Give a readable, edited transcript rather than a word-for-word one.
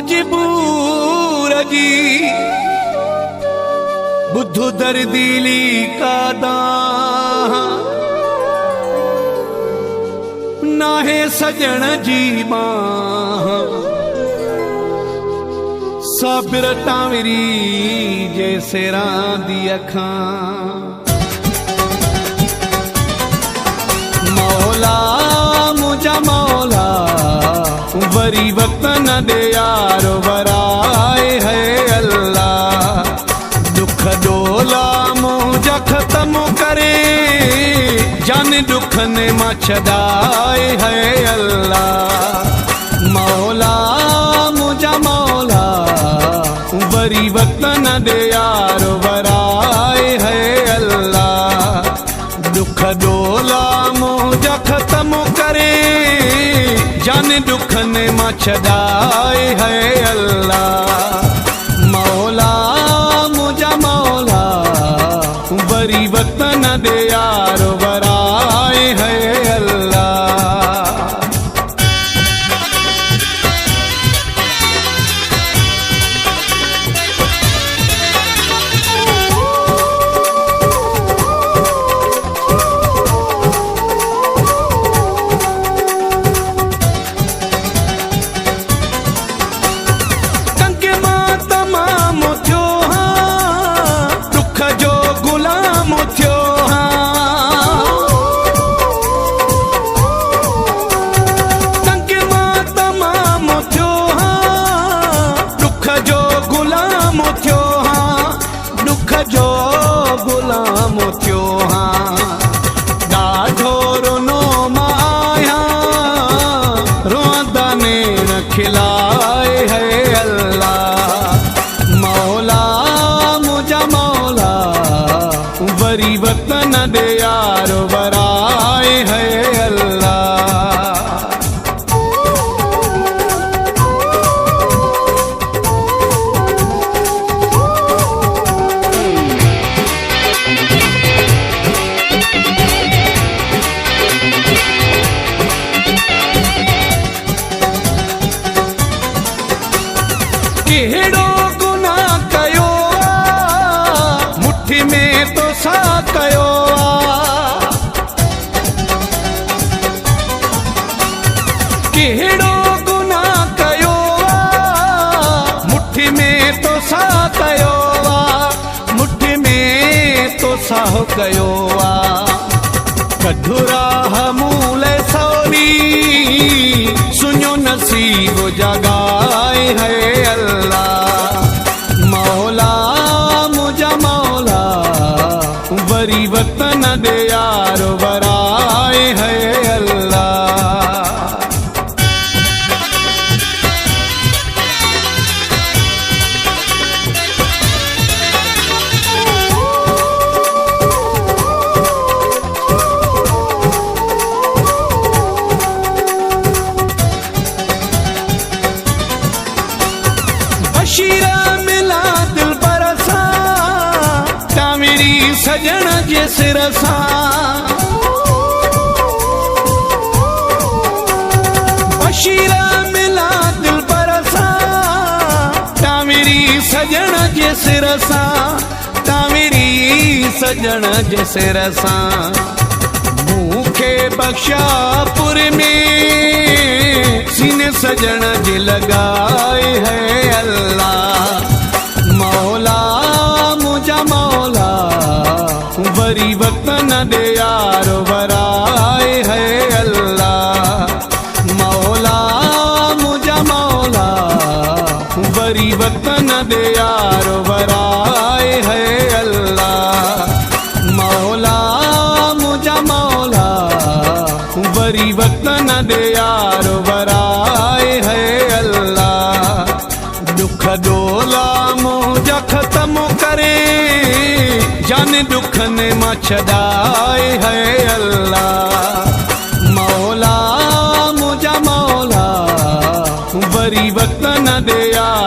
मजबूर जी बुद्धू दर्दीली का नाहे सजण जी मां साबिर टावरी जैसे रांदी अखां मौला मुझा मौला वरी वक्त न दे यार वराए है अल्लाह दुख डोला मुझा खत्म करे जान दुख ने मां छदाए है अल्लाह मौला मुझा मौला वरी वक्त न दे यार वराए है अल्लाह दुख डोला मुझा खत्म करे जान दुख ने मां छदाए है अल्लाह मौला मुझा मौला वरी वक्त न दे यार वराए है अल्लाह खिलाए है अल्लाह मौला मुझा मौला वरी वक्त न दे यार वराए है अल्लाह केड़ो गुनाह कयो मुट्ठी में तो सा कयो केड़ो गुनाह कयो मुट्ठी में तो सा कयो मुट्ठी में तो सा कयो कधुरा हमूले सौरी सुनो नसीब जगाए है अल्लाह मौला मुझा मौला वरी वक्त न दे यार वराए है अल्लाह बशीरा मिला दिल बरसा तामिरी सजन जे सिरसा बशीरा मिला दिल बरसा तामिरी सजन जे सिरसा तामिरी सजन जे सिरसा मूंखे बख्शापुर में सीने सजन जे लगाए है अल्लाह मौला मुझा मौला वरी वक्त न दे यार वराए है अल्लाह मौला मुझा मौला वरी वक्त न दे यार वराए है अल्लाह मौला मुझा मौला वरी वक्त न दे यार वराए है अल्लाह दुख डोला मुझा खत्म करे जान दुख ने मां छदाए है अल्लाह मौला मुझा मौला वरी वक्त न दे यार